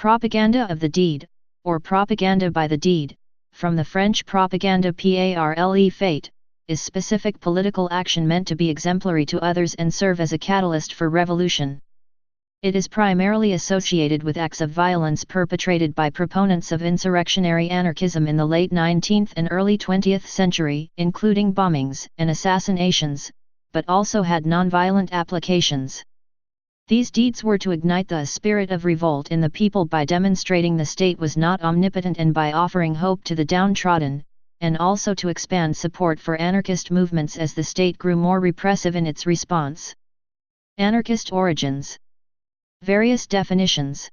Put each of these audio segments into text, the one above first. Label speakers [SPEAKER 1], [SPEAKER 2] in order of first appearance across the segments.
[SPEAKER 1] Propaganda of the deed, or propaganda by the deed, from the French propaganda parle fait, is specific political action meant to be exemplary to others and serve as a catalyst for revolution. It is primarily associated with acts of violence perpetrated by proponents of insurrectionary anarchism in the late 19th and early 20th century, including bombings and assassinations, but also had non-violent applications. These deeds were to ignite the spirit of revolt in the people by demonstrating the state was not omnipotent and by offering hope to the downtrodden, and also to expand support for anarchist movements as the state grew more repressive in its response. Anarchist origins. Various definitions.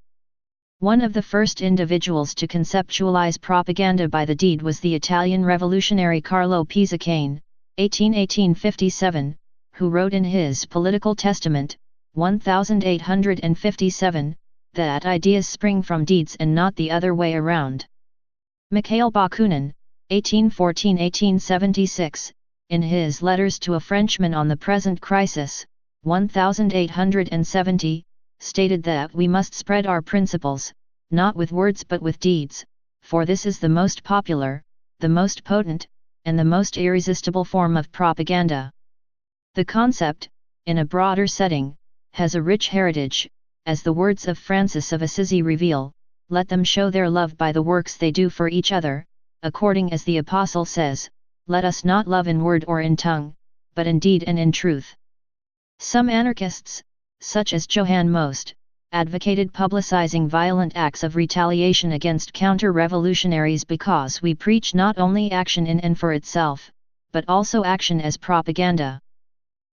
[SPEAKER 1] One of the first individuals to conceptualize propaganda by the deed was the Italian revolutionary Carlo Pisacane, 1857, who wrote in his Political Testament, 1857, that ideas spring from deeds and not the other way around. Mikhail Bakunin, 1814–1876, in his Letters to a Frenchman on the Present Crisis, 1870, stated that we must spread our principles, not with words but with deeds, for this is the most popular, the most potent, and the most irresistible form of propaganda. The concept, in a broader setting, has a rich heritage, as the words of Francis of Assisi reveal, "Let them show their love by the works they do for each other, according as the Apostle says, let us not love in word or in tongue, but in deed and in truth." Some anarchists, such as Johann Most, advocated publicizing violent acts of retaliation against counter-revolutionaries because we preach not only action in and for itself, but also action as propaganda.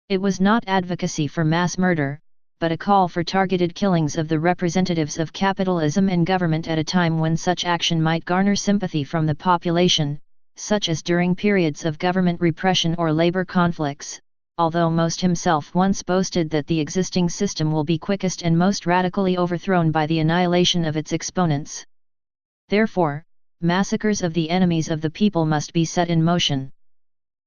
[SPEAKER 1] It was not advocacy for mass murder, but a call for targeted killings of the representatives of capitalism and government at a time when such action might garner sympathy from the population, such as during periods of government repression or labor conflicts, although Most himself once boasted that the existing system will be quickest and most radically overthrown by the annihilation of its exponents. Therefore, massacres of the enemies of the people must be set in motion.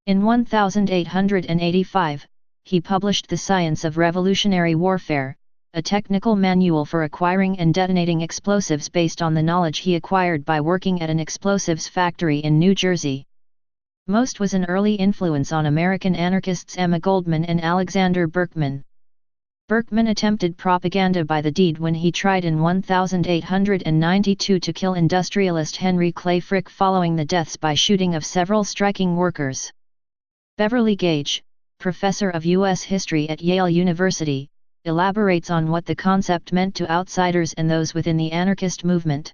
[SPEAKER 1] In 1885, he published The Science of Revolutionary Warfare, a technical manual for acquiring and detonating explosives based on the knowledge he acquired by working at an explosives factory in New Jersey. Most was an early influence on American anarchists Emma Goldman and Alexander Berkman. Berkman attempted propaganda by the deed when he tried in 1892 to kill industrialist Henry Clay Frick following the deaths by shooting of several striking workers. Beverly Gage, professor of U.S. history at Yale University, elaborates on what the concept meant to outsiders and those within the anarchist movement.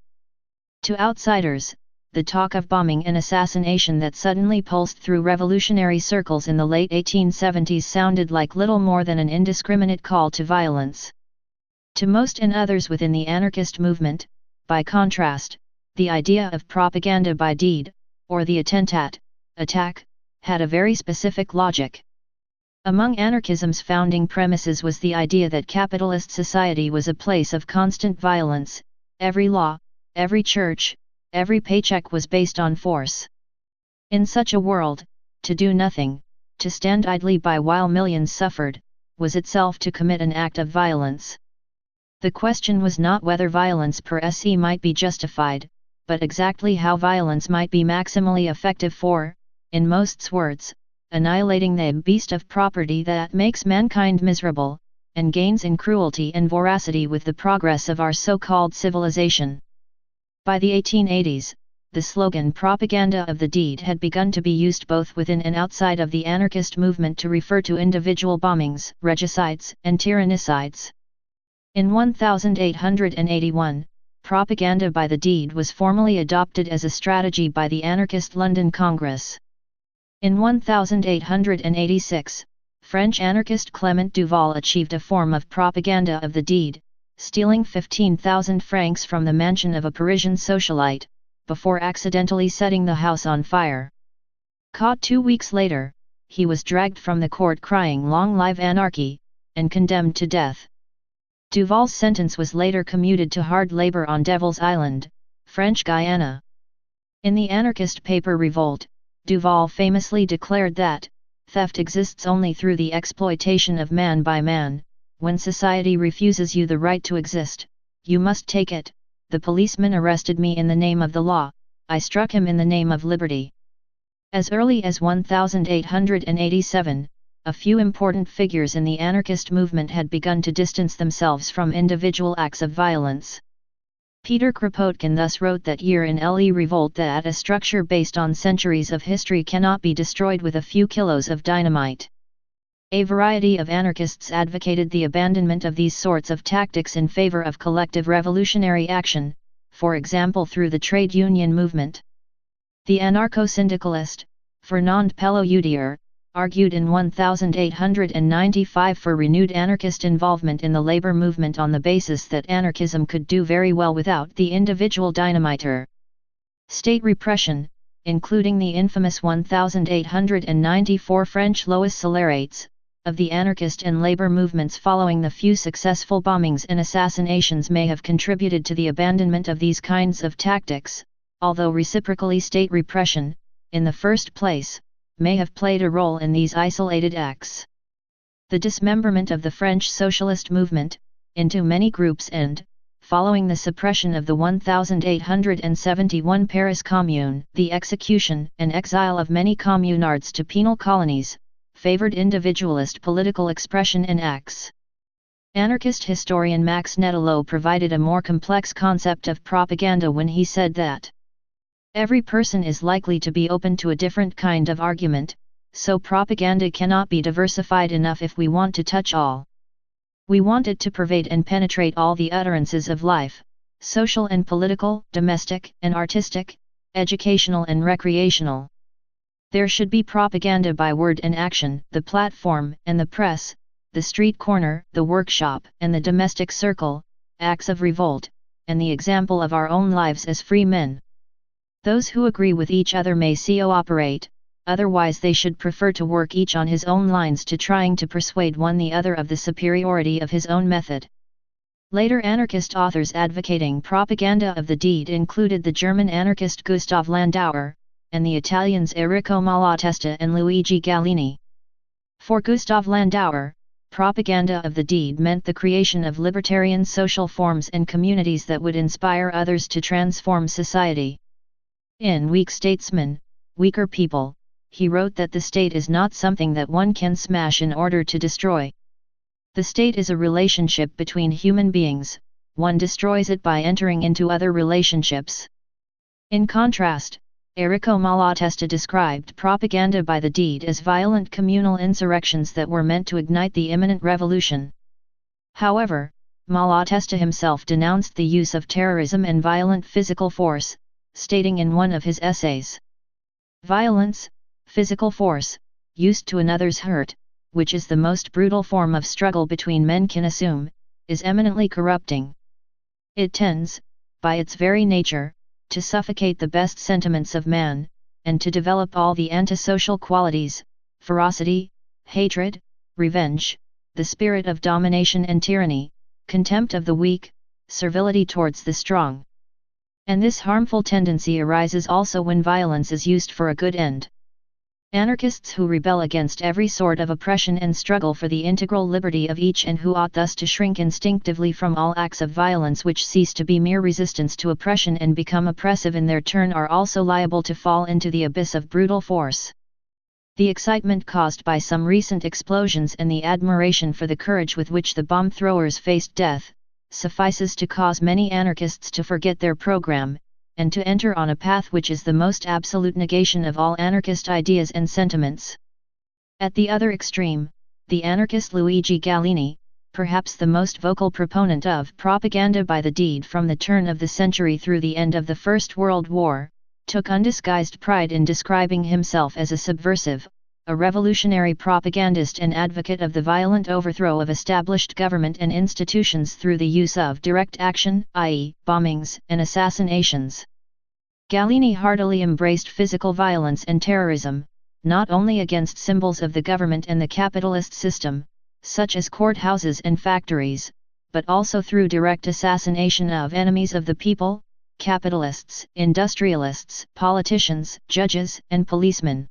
[SPEAKER 1] To outsiders, the talk of bombing and assassination that suddenly pulsed through revolutionary circles in the late 1870s sounded like little more than an indiscriminate call to violence. To most and others within the anarchist movement, by contrast, the idea of propaganda by deed, or the attentat, attack, had a very specific logic. Among anarchism's founding premises was the idea that capitalist society was a place of constant violence. Every law, every church, every paycheck was based on force. In such a world, to do nothing, to stand idly by while millions suffered, was itself to commit an act of violence. The question was not whether violence per se might be justified, but exactly how violence might be maximally effective for, in Most's words, annihilating the beast of property that makes mankind miserable, and gains in cruelty and voracity with the progress of our so-called civilization. By the 1880s, the slogan propaganda of the deed had begun to be used both within and outside of the anarchist movement to refer to individual bombings, regicides, and tyrannicides. In 1881, propaganda by the deed was formally adopted as a strategy by the anarchist London Congress. In 1886, French anarchist Clement Duval achieved a form of propaganda of the deed, stealing 15,000 francs from the mansion of a Parisian socialite, before accidentally setting the house on fire. Caught 2 weeks later, he was dragged from the court crying "Long live anarchy," and condemned to death. Duval's sentence was later commuted to hard labor on Devil's Island, French Guiana. In the anarchist paper Revolt, Duval famously declared that, "Theft exists only through the exploitation of man by man. When society refuses you the right to exist, you must take it, the policeman arrested me in the name of the law, I struck him in the name of liberty. As early as 1887, a few important figures in the anarchist movement had begun to distance themselves from individual acts of violence. Peter Kropotkin thus wrote that year in Le Revolt that a structure based on centuries of history cannot be destroyed with a few kilos of dynamite. A variety of anarchists advocated the abandonment of these sorts of tactics in favor of collective revolutionary action, for example through the trade union movement. The anarcho-syndicalist, Fernand Pelloutier, argued in 1895 for renewed anarchist involvement in the labor movement on the basis that anarchism could do very well without the individual dynamiter. State repression, including the infamous 1894 French Lois Solerates, of the anarchist and labor movements following the few successful bombings and assassinations may have contributed to the abandonment of these kinds of tactics, although reciprocally state repression, in the first place, may have played a role in these isolated acts. The dismemberment of the French socialist movement, into many groups and, following the suppression of the 1871 Paris Commune, the execution and exile of many communards to penal colonies, favored individualist political expression and acts. Anarchist historian Max Nettolo provided a more complex concept of propaganda when he said that every person is likely to be open to a different kind of argument, so propaganda cannot be diversified enough if we want to touch all. We want it to pervade and penetrate all the utterances of life, social and political, domestic and artistic, educational and recreational. There should be propaganda by word and action, the platform and the press, the street corner, the workshop and the domestic circle, acts of revolt, and the example of our own lives as free men. Those who agree with each other may cooperate, otherwise they should prefer to work each on his own lines to trying to persuade one the other of the superiority of his own method. Later anarchist authors advocating propaganda of the deed included the German anarchist Gustav Landauer, and the Italians Enrico Malatesta and Luigi Galleani. For Gustav Landauer, propaganda of the deed meant the creation of libertarian social forms and communities that would inspire others to transform society. In Weak Statesmen, Weaker People, he wrote that the state is not something that one can smash in order to destroy. The state is a relationship between human beings, one destroys it by entering into other relationships. In contrast, Enrico Malatesta described propaganda by the deed as violent communal insurrections that were meant to ignite the imminent revolution. However, Malatesta himself denounced the use of terrorism and violent physical force, stating in one of his essays, "Violence, physical force, used to another's hurt, which is the most brutal form of struggle between men can assume, is eminently corrupting. It tends, by its very nature, to suffocate the best sentiments of man, and to develop all the antisocial qualities, ferocity, hatred, revenge, the spirit of domination and tyranny, contempt of the weak, servility towards the strong. And this harmful tendency arises also when violence is used for a good end. Anarchists who rebel against every sort of oppression and struggle for the integral liberty of each and who ought thus to shrink instinctively from all acts of violence which cease to be mere resistance to oppression and become oppressive in their turn are also liable to fall into the abyss of brutal force. The excitement caused by some recent explosions and the admiration for the courage with which the bomb throwers faced death, suffices to cause many anarchists to forget their program, and to enter on a path which is the most absolute negation of all anarchist ideas and sentiments. At the other extreme, the anarchist Luigi Galleani, perhaps the most vocal proponent of propaganda by the deed from the turn of the century through the end of the First World War, took undisguised pride in describing himself as a subversive, a revolutionary propagandist and advocate of the violent overthrow of established government and institutions through the use of direct action, i.e., bombings and assassinations. Galleani heartily embraced physical violence and terrorism, not only against symbols of the government and the capitalist system, such as courthouses and factories, but also through direct assassination of enemies of the people, capitalists, industrialists, politicians, judges, and policemen.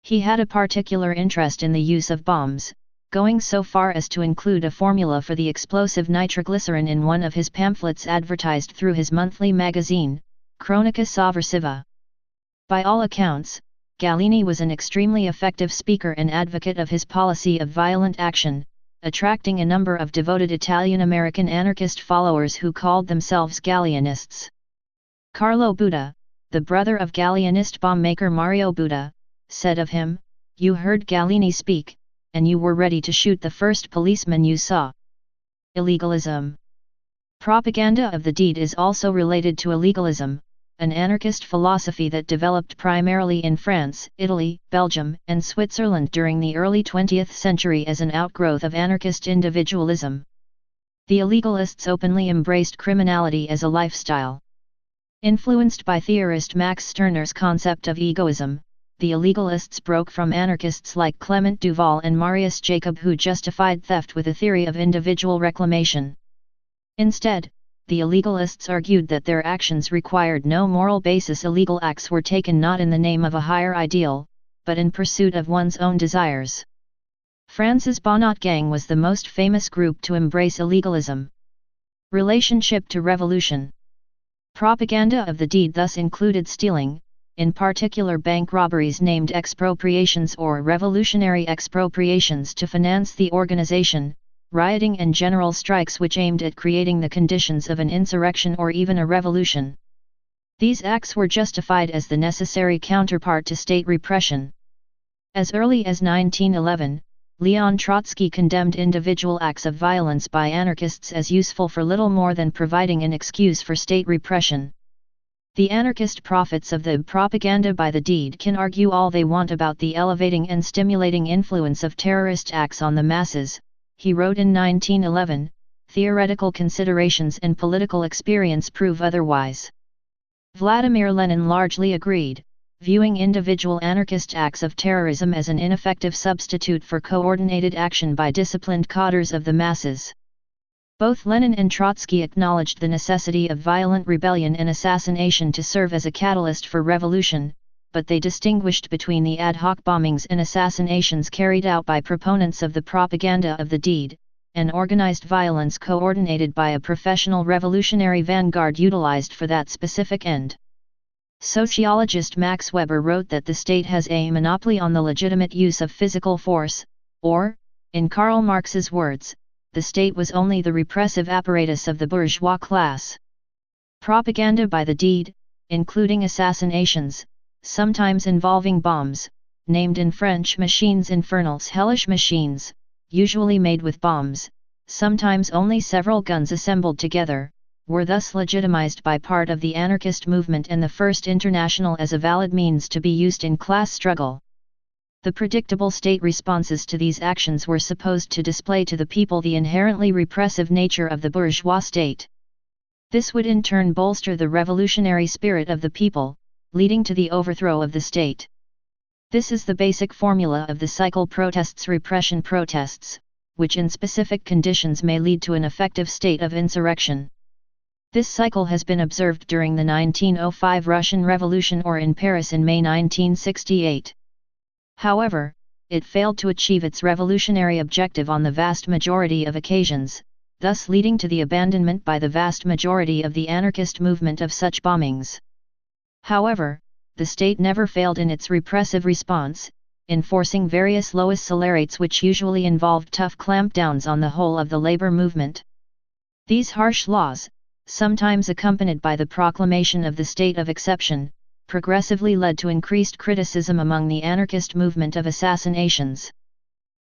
[SPEAKER 1] He had a particular interest in the use of bombs, going so far as to include a formula for the explosive nitroglycerin in one of his pamphlets advertised through his monthly magazine, Cronica Sovversiva. By all accounts, Galliani was an extremely effective speaker and advocate of his policy of violent action, attracting a number of devoted Italian-American anarchist followers who called themselves Galleanists. Carlo Buda, the brother of Galleanist bomb maker Mario Buda, said of him, "You heard Galliani speak, and you were ready to shoot the first policeman you saw." Illegalism. Propaganda of the deed is also related to illegalism, an anarchist philosophy that developed primarily in France, Italy, Belgium, and Switzerland during the early 20th century as an outgrowth of anarchist individualism. The illegalists openly embraced criminality as a lifestyle. Influenced by theorist Max Stirner's concept of egoism, the illegalists broke from anarchists like Clement Duval and Marius Jacob, who justified theft with a theory of individual reclamation. Instead, the illegalists argued that their actions required no moral basis. Illegal acts were taken not in the name of a higher ideal, but in pursuit of one's own desires. France's Bonnot Gang was the most famous group to embrace illegalism. Relationship to revolution. Propaganda of the deed thus included stealing, in particular bank robberies named expropriations or revolutionary expropriations to finance the organization, rioting and general strikes which aimed at creating the conditions of an insurrection or even a revolution. These acts were justified as the necessary counterpart to state repression. As early as 1911, Leon Trotsky condemned individual acts of violence by anarchists as useful for little more than providing an excuse for state repression. The anarchist prophets of the propaganda by the deed can argue all they want about the elevating and stimulating influence of terrorist acts on the masses, he wrote in 1911, theoretical considerations and political experience prove otherwise. Vladimir Lenin largely agreed, viewing individual anarchist acts of terrorism as an ineffective substitute for coordinated action by disciplined cadres of the masses. Both Lenin and Trotsky acknowledged the necessity of violent rebellion and assassination to serve as a catalyst for revolution, but they distinguished between the ad hoc bombings and assassinations carried out by proponents of the propaganda of the deed, and organized violence coordinated by a professional revolutionary vanguard utilized for that specific end. Sociologist Max Weber wrote that the state has a monopoly on the legitimate use of physical force, or, in Karl Marx's words, the state was only the repressive apparatus of the bourgeois class. Propaganda by the deed, including assassinations, sometimes involving bombs, named in French machines infernales, hellish machines, usually made with bombs, sometimes only several guns assembled together, were thus legitimized by part of the anarchist movement and the First International as a valid means to be used in class struggle. The predictable state responses to these actions were supposed to display to the people the inherently repressive nature of the bourgeois state. This would in turn bolster the revolutionary spirit of the people, leading to the overthrow of the state. This is the basic formula of the cycle protests, repression protests, which in specific conditions may lead to an effective state of insurrection. This cycle has been observed during the 1905 Russian Revolution or in Paris in May 1968. However, it failed to achieve its revolutionary objective on the vast majority of occasions, thus leading to the abandonment by the vast majority of the anarchist movement of such bombings. However, the state never failed in its repressive response, enforcing various lois solerates which usually involved tough clampdowns on the whole of the labor movement. These harsh laws, sometimes accompanied by the proclamation of the state of exception, progressively led to increased criticism among the anarchist movement of assassinations.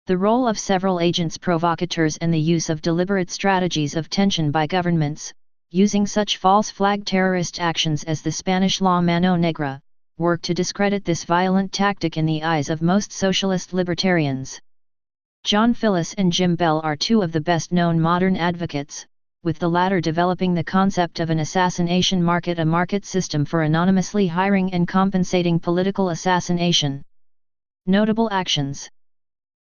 [SPEAKER 1] The role of several agents provocateurs and the use of deliberate strategies of tension by governments, using such false flag terrorist actions as the Spanish La Mano Negra, work to discredit this violent tactic in the eyes of most socialist libertarians. John Phillis and Jim Bell are two of the best-known modern advocates, with the latter developing the concept of an assassination market, a market system for anonymously hiring and compensating political assassination. Notable actions.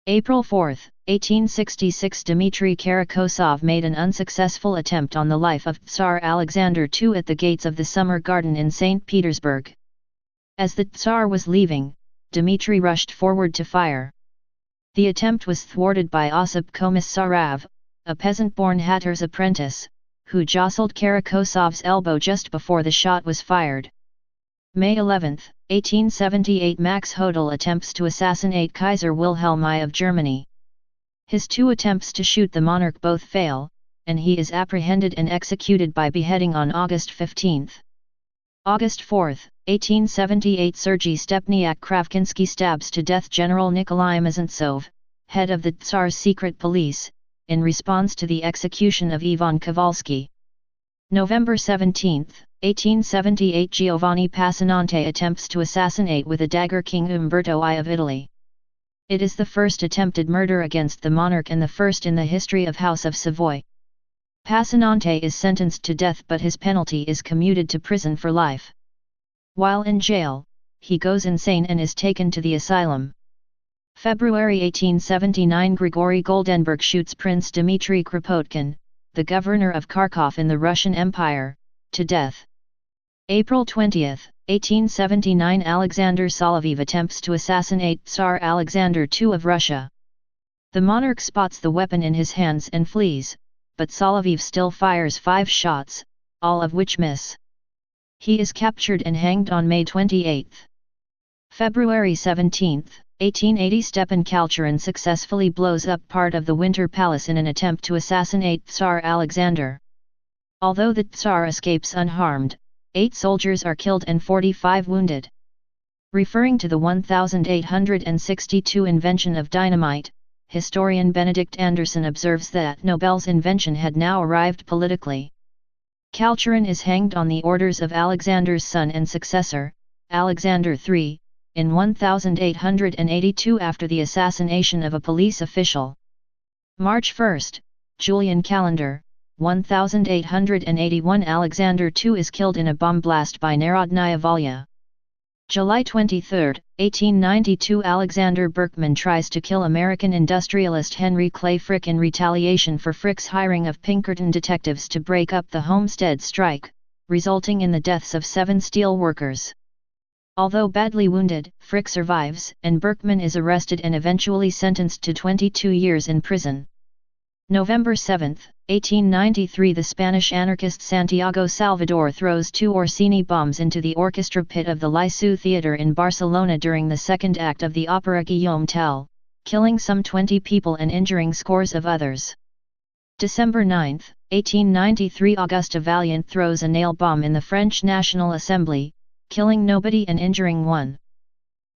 [SPEAKER 1] April 4, 1866, Dmitry Karakosov made an unsuccessful attempt on the life of Tsar Alexander II at the gates of the Summer Garden in St. Petersburg. As the Tsar was leaving, Dmitry rushed forward to fire. The attempt was thwarted by Osip Komisarov, a peasant-born hatter's apprentice, who jostled Karakosov's elbow just before the shot was fired. May 11, 1878 Max Hodel attempts to assassinate Kaiser Wilhelm I of Germany. His two attempts to shoot the monarch both fail, and he is apprehended and executed by beheading on August 15. August 4, 1878 Sergei Stepniak Kravkinsky stabs to death General Nikolai Mazantsov, head of the Tsar's secret police, in response to the execution of Ivan Kovalsky. November 17, 1878 Giovanni Passanante attempts to assassinate with a dagger King Umberto I of Italy. It is the first attempted murder against the monarch and the first in the history of House of Savoy. Passanante is sentenced to death, but his penalty is commuted to prison for life. While in jail, he goes insane and is taken to the asylum. February 1879 Grigory Goldenberg shoots Prince Dmitry Kropotkin, the governor of Kharkov in the Russian Empire, to death. April 20, 1879 Alexander Soloviev attempts to assassinate Tsar Alexander II of Russia. The monarch spots the weapon in his hands and flees, but Soloviev still fires 5 shots, all of which miss. He is captured and hanged on May 28. February 17, 1880 Stepan Kalchurin successfully blows up part of the Winter Palace in an attempt to assassinate Tsar Alexander. Although the Tsar escapes unharmed, 8 soldiers are killed and 45 wounded. Referring to the 1862 invention of dynamite, historian Benedict Anderson observes that Nobel's invention had now arrived politically. Kalchurin is hanged on the orders of Alexander's son and successor, Alexander III, in 1882 after the assassination of a police official. March 1, Julian calendar, 1881 Alexander II is killed in a bomb blast by Narodnaya Volya. July 23, 1892 Alexander Berkman tries to kill American industrialist Henry Clay Frick in retaliation for Frick's hiring of Pinkerton detectives to break up the Homestead strike, resulting in the deaths of 7 steel workers. Although badly wounded, Frick survives, and Berkman is arrested and eventually sentenced to 22 years in prison. November 7, 1893 The Spanish anarchist Santiago Salvador throws 2 Orsini bombs into the orchestra pit of the Liceu Theatre in Barcelona during the second act of the opera Guillaume Tell, killing some 20 people and injuring scores of others. December 9, 1893 Auguste Vaillant throws a nail bomb in the French National Assembly, killing nobody and injuring 1.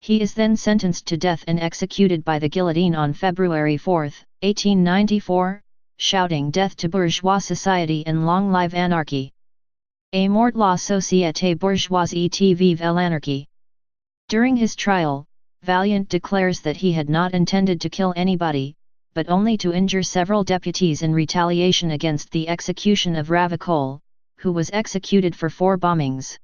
[SPEAKER 1] He is then sentenced to death and executed by the guillotine on February 4, 1894, shouting "Death to bourgeois society and long live anarchy! A mort la société bourgeoise et vive l'anarchie!" During his trial, Vaillant declares that he had not intended to kill anybody, but only to injure several deputies in retaliation against the execution of Ravicol, who was executed for 4 bombings.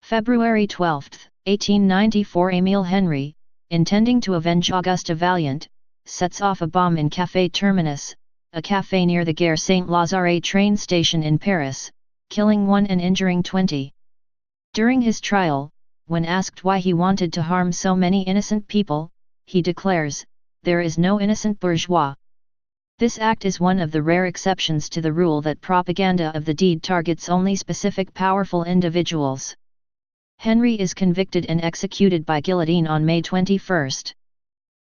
[SPEAKER 1] February 12, 1894 Émile Henry, intending to avenge Auguste Vaillant, sets off a bomb in Café Terminus, a café near the Gare Saint-Lazare train station in Paris, killing 1 and injuring 20. During his trial, when asked why he wanted to harm so many innocent people, he declares, "There is no innocent bourgeois." This act is one of the rare exceptions to the rule that propaganda of the deed targets only specific powerful individuals. Henry is convicted and executed by guillotine on May 21.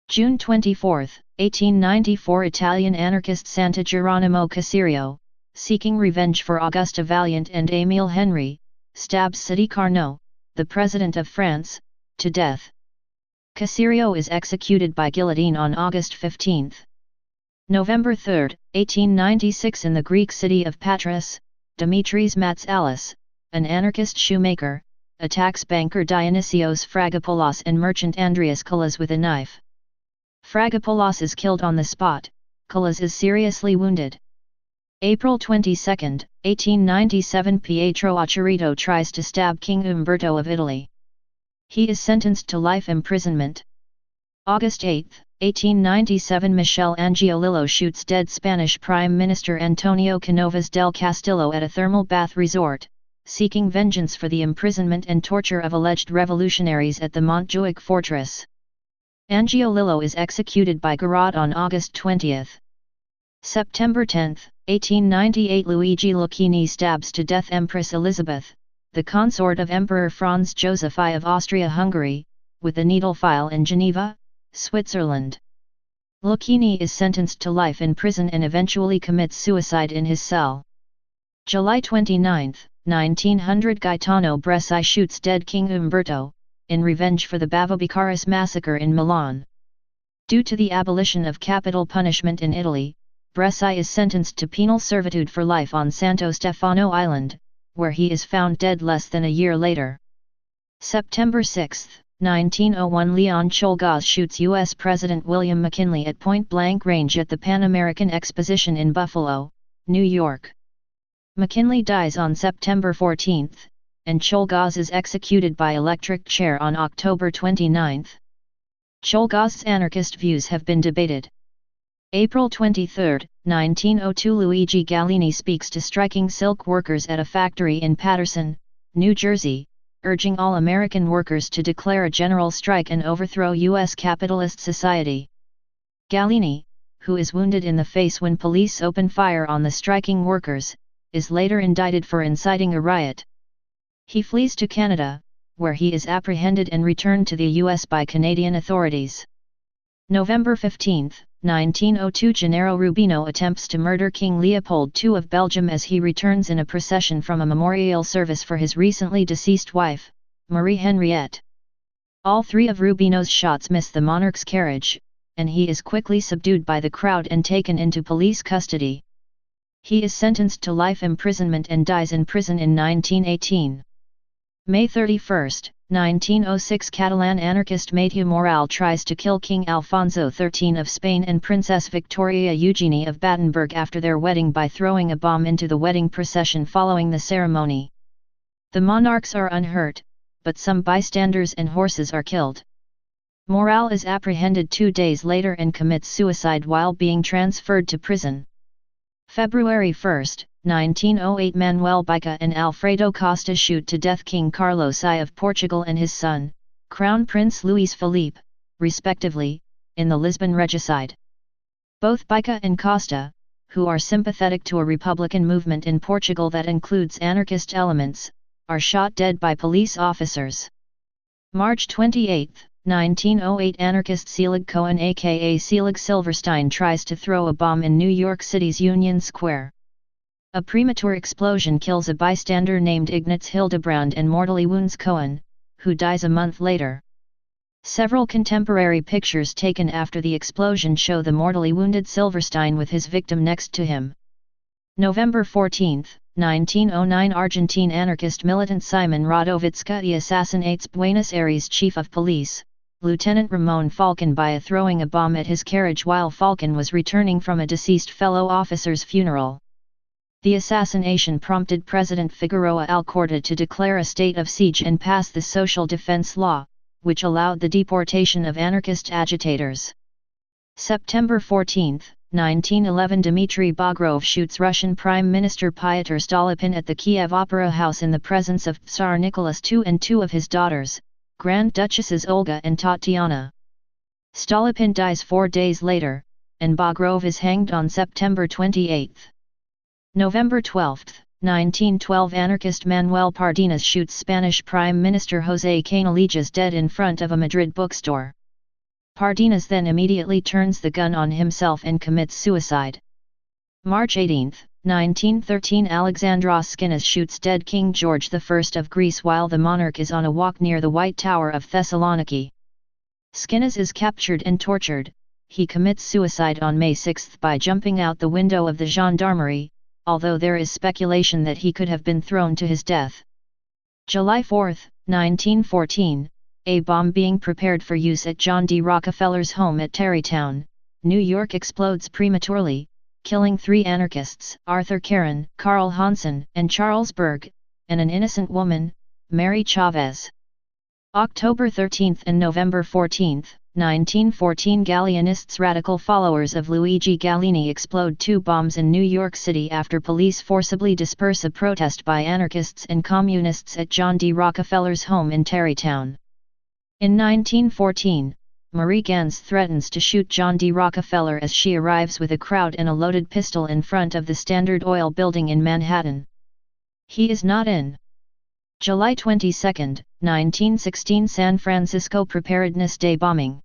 [SPEAKER 1] June 24, 1894 Italian anarchist Santa Geronimo Caserio, seeking revenge for Auguste Vaillant and Émile Henry, stabs Sadi Carnot, the President of France, to death. Caserio is executed by guillotine on August 15. November 3, 1896 In the Greek city of Patras, Dimitris Matsalis, an anarchist shoemaker, attacks banker Dionysios Fragopoulos and merchant Andreas Koulas with a knife. Fragopoulos is killed on the spot, Koulas is seriously wounded. April 22, 1897 Pietro Accerito tries to stab King Umberto of Italy. He is sentenced to life imprisonment. August 8, 1897 Michel Angiolillo shoots dead Spanish Prime Minister Antonio Canovas del Castillo at a thermal bath resort, seeking vengeance for the imprisonment and torture of alleged revolutionaries at the Montjuic fortress. Angiolillo is executed by garrote on August 20. September 10, 1898 Luigi Galleani stabs to death Empress Elizabeth, the consort of Emperor Franz Joseph I of Austria-Hungary, with a needle file in Geneva, Switzerland. Galleani is sentenced to life in prison and eventually commits suicide in his cell. July 29, 1900 Gaetano Bresci shoots dead King Umberto, in revenge for the Bavobicaris massacre in Milan. Due to the abolition of capital punishment in Italy, Bresci is sentenced to penal servitude for life on Santo Stefano Island, where he is found dead less than a year later. September 6, 1901 Leon Czolgosz shoots U.S. President William McKinley at point-blank range at the Pan American Exposition in Buffalo, New York. McKinley dies on September 14, and Czolgosz is executed by electric chair on October 29. Czolgosz's anarchist views have been debated. April 23, 1902 Luigi Galleani speaks to striking silk workers at a factory in Paterson, New Jersey, urging all American workers to declare a general strike and overthrow U.S. capitalist society. Galleani, who is wounded in the face when police open fire on the striking workers, is later indicted for inciting a riot. He flees to Canada, where he is apprehended and returned to the U.S. by Canadian authorities. November 15, 1902 Gennaro Rubino attempts to murder King Leopold II of Belgium as he returns in a procession from a memorial service for his recently deceased wife, Marie Henriette. All three of Rubino's shots miss the monarch's carriage, and he is quickly subdued by the crowd and taken into police custody. He is sentenced to life imprisonment and dies in prison in 1918. May 31, 1906 Catalan anarchist Mateu Morral tries to kill King Alfonso XIII of Spain and Princess Victoria Eugenie of Battenberg after their wedding by throwing a bomb into the wedding procession following the ceremony. The monarchs are unhurt, but some bystanders and horses are killed. Morral is apprehended 2 days later and commits suicide while being transferred to prison. February 1, 1908 Manuel Bica and Alfredo Costa shoot to death King Carlos I of Portugal and his son, Crown Prince Luís Felipe, respectively, in the Lisbon regicide. Both Bica and Costa, who are sympathetic to a republican movement in Portugal that includes anarchist elements, are shot dead by police officers. March 28, 1908 anarchist Selig Cohen aka Selig Silverstein tries to throw a bomb in New York City's Union Square. A premature explosion kills a bystander named Ignaz Hildebrand and mortally wounds Cohen, who dies a month later. Several contemporary pictures taken after the explosion show the mortally wounded Silverstein with his victim next to him. November 14, 1909 Argentine anarchist militant Simon Radovitzka assassinates Buenos Aires chief of police, Lieutenant Ramon Falcon by throwing a bomb at his carriage while Falcon was returning from a deceased fellow officer's funeral. The assassination prompted President Figueroa Alcorta to declare a state of siege and pass the Social Defense Law, which allowed the deportation of anarchist agitators. September 14, 1911 Dmitry Bagrov shoots Russian Prime Minister Pyotr Stolypin at the Kiev Opera House in the presence of Tsar Nicholas II and two of his daughters, Grand Duchesses Olga and Tatiana. Stolypin dies 4 days later, and Bagrov is hanged on September 28. November 12, 1912 anarchist Manuel Pardinas shoots Spanish Prime Minister José Canalejas dead in front of a Madrid bookstore. Pardinas then immediately turns the gun on himself and commits suicide. March 18, 1913 Alexandros Skinas shoots dead King George I of Greece while the monarch is on a walk near the White Tower of Thessaloniki. Skinas is captured and tortured. He commits suicide on May 6 by jumping out the window of the gendarmerie, although there is speculation that he could have been thrown to his death. July 4, 1914, a bomb being prepared for use at John D. Rockefeller's home at Tarrytown, New York explodes prematurely, killing 3 anarchists, Arthur Caron, Carl Hansen, and Charles Berg, and an innocent woman, Mary Chavez. October 13 and November 14, 1914 Galleanists radical followers of Luigi Galleani explode 2 bombs in New York City after police forcibly disperse a protest by anarchists and communists at John D. Rockefeller's home in Tarrytown. In 1914, Marie Gans threatens to shoot John D. Rockefeller as she arrives with a crowd and a loaded pistol in front of the Standard Oil building in Manhattan. He is not in. July 22, 1916 San Francisco Preparedness Day bombing.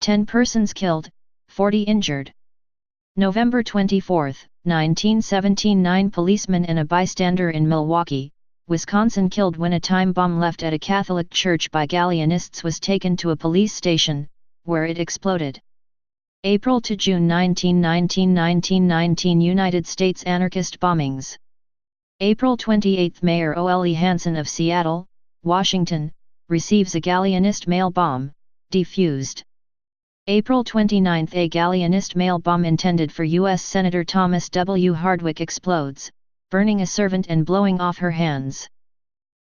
[SPEAKER 1] 10 persons killed, 40 injured. November 24, 1917 9 policemen and a bystander in Milwaukee, Wisconsin killed when a time bomb left at a Catholic church by Galleanists was taken to a police station, where it exploded. April to June 1919 United States anarchist bombings. April 28 Mayor Ole Hansen of Seattle, Washington, receives a Galleanist mail bomb, defused. April 29 a Galleanist mail bomb intended for U.S. Senator Thomas W. Hardwick explodes, burning a servant and blowing off her hands.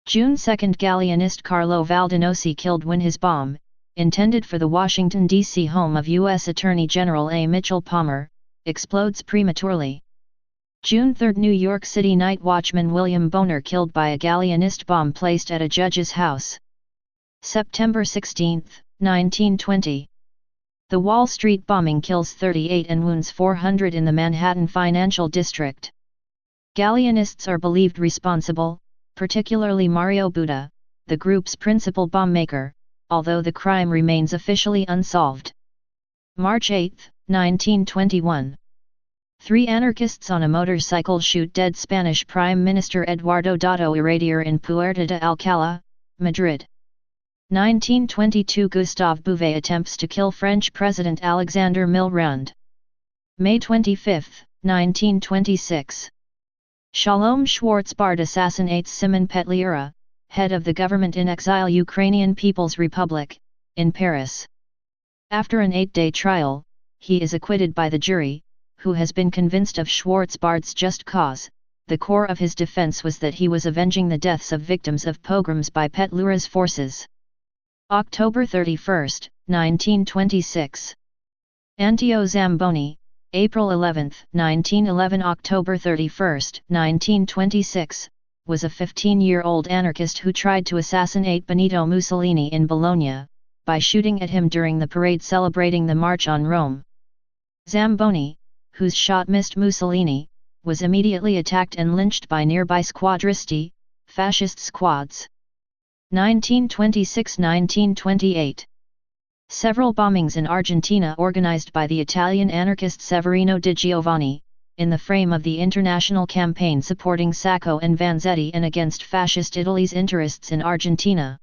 [SPEAKER 1] June 2 Galleanist Carlo Valdenosi killed when his bomb, intended for the Washington, D.C. home of U.S. Attorney General A. Mitchell Palmer, explodes prematurely. June 3 New York City night watchman William Boner killed by a Galleanist bomb placed at a judge's house. September 16, 1920. The Wall Street bombing kills 38 and wounds 400 in the Manhattan Financial District. Galleanists are believed responsible, particularly Mario Buda, the group's principal bomb maker, although the crime remains officially unsolved. March 8, 1921. 3 anarchists on a motorcycle shoot dead Spanish Prime Minister Eduardo Dato Irradier in Puerta de Alcalá, Madrid. 1922 Gustave Bouvet attempts to kill French President Alexander Millerand. May 25, 1926. Shalom Schwarzbard assassinates Simon Petliura, head of the government-in-exile Ukrainian People's Republic, in Paris. After an 8-day trial, he is acquitted by the jury, who has been convinced of Schwarzbard's just cause. The core of his defense was that he was avenging the deaths of victims of pogroms by Petliura's forces. October 31, 1926. Antio Zamboni, April 11, 1911 October 31, 1926, was a 15-year-old anarchist who tried to assassinate Benito Mussolini in Bologna, by shooting at him during the parade celebrating the March on Rome. Zamboni, whose shot missed Mussolini, was immediately attacked and lynched by nearby squadristi, fascist squads. 1926–1928. Several bombings in Argentina organized by the Italian anarchist Severino Di Giovanni, in the frame of the international campaign supporting Sacco and Vanzetti and against fascist Italy's interests in Argentina.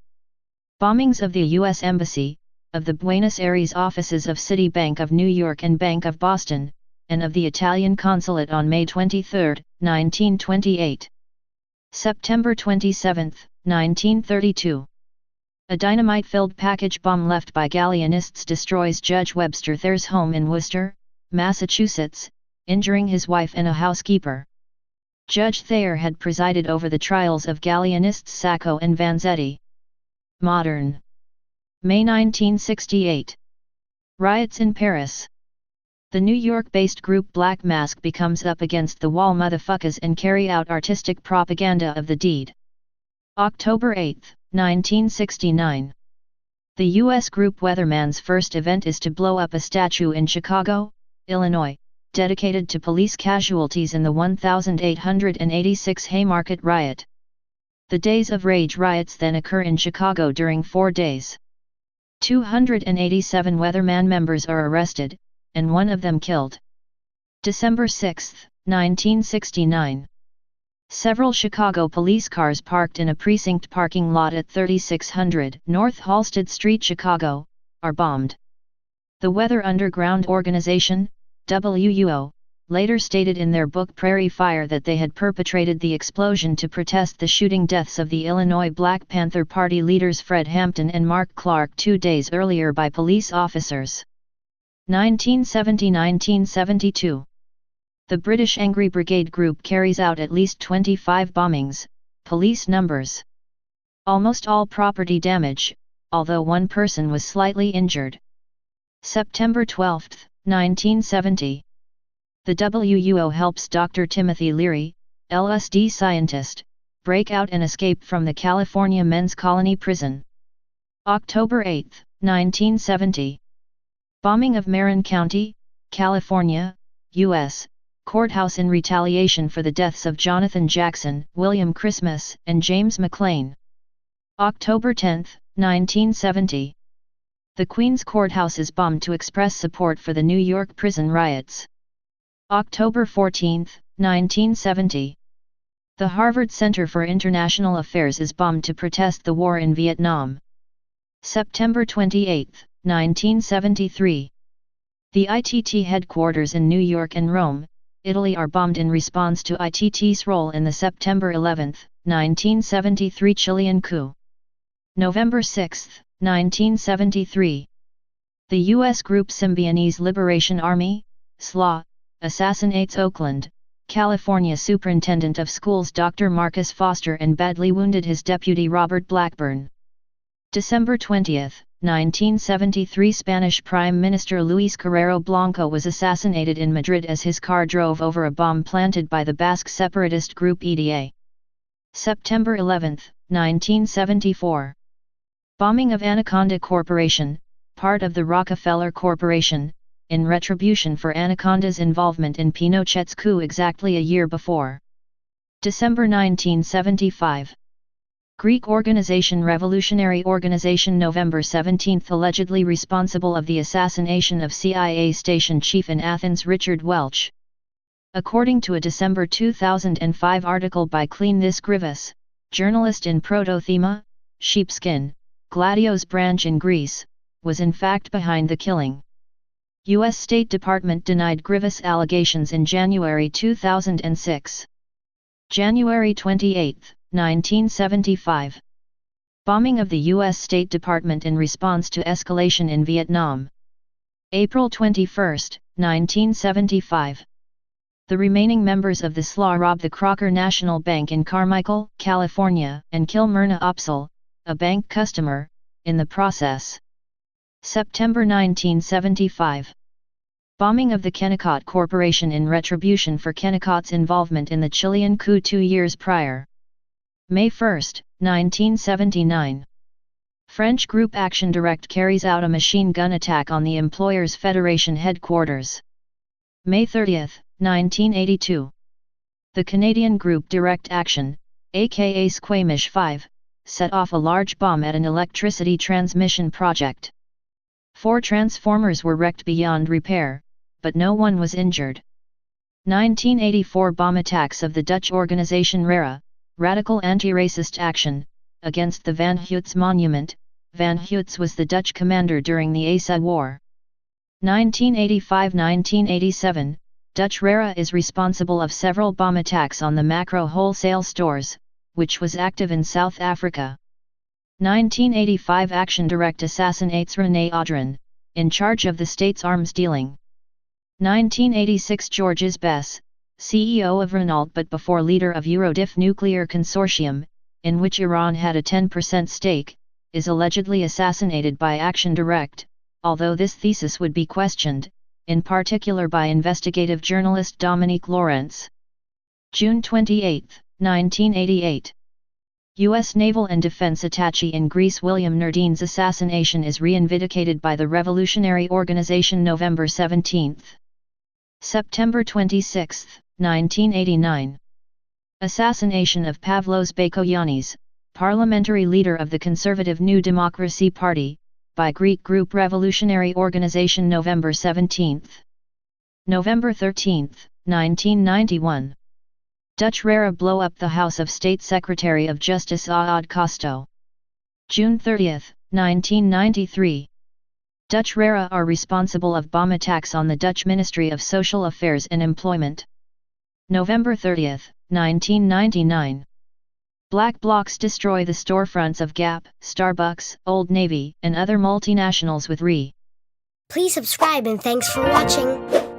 [SPEAKER 1] Bombings of the U.S. Embassy, of the Buenos Aires offices of Citibank of New York and Bank of Boston, and of the Italian consulate on May 23, 1928. September 27, 1932. A dynamite-filled package bomb left by Galleanists destroys Judge Webster Thayer's home in Worcester, Massachusetts, injuring his wife and a housekeeper. Judge Thayer had presided over the trials of Galleanists Sacco and Vanzetti. Modern. May 1968. Riots in Paris. The New York-based group Black Mask becomes up against the wall motherfuckers and carry out artistic propaganda of the deed. October 8, 1969. The U.S. group Weatherman's first event is to blow up a statue in Chicago, Illinois, dedicated to police casualties in the 1886 Haymarket riot. The Days of Rage riots then occur in Chicago during 4 days. 287 Weatherman members are arrested, and one of them killed. December 6, 1969. Several Chicago police cars parked in a precinct parking lot at 3600 North Halsted Street, Chicago, are bombed. The Weather Underground Organization, WUO, later stated in their book Prairie Fire that they had perpetrated the explosion to protest the shooting deaths of the Illinois Black Panther Party leaders Fred Hampton and Mark Clark 2 days earlier by police officers. 1970–1972. The British Angry Brigade Group carries out at least 25 bombings, police numbers. Almost all property damage, although one person was slightly injured. September 12, 1970. The WUO helps Dr. Timothy Leary, LSD scientist, break out and escape from the California Men's Colony Prison. October 8, 1970. Bombing of Marin County, California, U.S., courthouse in retaliation for the deaths of Jonathan Jackson, William Christmas, and James McLean. October 10, 1970. The Queens Courthouse is bombed to express support for the New York prison riots. October 14, 1970. The Harvard Center for International Affairs is bombed to protest the war in Vietnam. September 28, 1973. The ITT headquarters in New York and Rome, Italy are bombed in response to ITT's role in the September 11, 1973 Chilean coup. November 6, 1973. The U.S. group Symbionese Liberation Army, SLA, assassinates Oakland, California Superintendent of Schools Dr. Marcus Foster and badly wounded his deputy Robert Blackburn. December 20, 1973 Spanish Prime Minister Luis Carrero Blanco was assassinated in Madrid as his car drove over a bomb planted by the Basque separatist group EDA. September 11, 1974. Bombing of Anaconda Corporation, part of the Rockefeller Corporation, in retribution for Anaconda's involvement in Pinochet's coup exactly a year before. December 1975. Greek organization Revolutionary Organization November 17 allegedly responsible of the assassination of CIA station chief in Athens Richard Welch. According to a December 2005 article by Clean This Grievous, journalist in Protothema, Sheepskin, Gladios branch in Greece, was in fact behind the killing. U.S. State Department denied Grievous allegations in January 2006. January 28, 1975. Bombing of the U.S. State Department in response to escalation in Vietnam. April 21, 1975. The remaining members of the SLA rob the Crocker National Bank in Carmichael, California, and kill Myrna Opsal, a bank customer, in the process. September 1975. Bombing of the Kennecott Corporation in retribution for Kennecott's involvement in the Chilean coup 2 years prior. May 1, 1979. French group Action Direct carries out a machine gun attack on the Employers Federation headquarters. May 30, 1982. The Canadian group Direct Action, aka Squamish 5, set off a large bomb at an electricity transmission project. 4 transformers were wrecked beyond repair, but no one was injured. 1984 bomb attacks of the Dutch organization RARA, Radical Anti-Racist Action, against the Van Huyts Monument. Van Huyts was the Dutch commander during the Asa War. 1985–1987, Dutch RARA is responsible of several bomb attacks on the Macro wholesale stores, which was active in South Africa. 1985 Action Direct assassinates René Audran, in charge of the state's arms dealing. 1986 Georges Bess, CEO of Renault but before leader of Eurodif Nuclear Consortium, in which Iran had a 10% stake, is allegedly assassinated by Action Direct, although this thesis would be questioned, in particular by investigative journalist Dominique Lawrence. June 28, 1988. U.S. Naval and Defense Attaché in Greece William Nurdine's assassination is reinvindicated by the Revolutionary Organization November 17. September 26, 1989. Assassination of Pavlos Bakoyannis, parliamentary leader of the conservative New Democracy Party, by Greek group Revolutionary Organization November 17. November 13, 1991. Dutch RARA blow up the House of State Secretary of Justice Aad Costo. June 30, 1993. Dutch RARA are responsible of bomb attacks on the Dutch Ministry of Social Affairs and Employment. November 30, 1999. Black blocs destroy the storefronts of Gap, Starbucks, Old Navy, and other multinationals with Re.
[SPEAKER 2] Please subscribe and thanks for watching.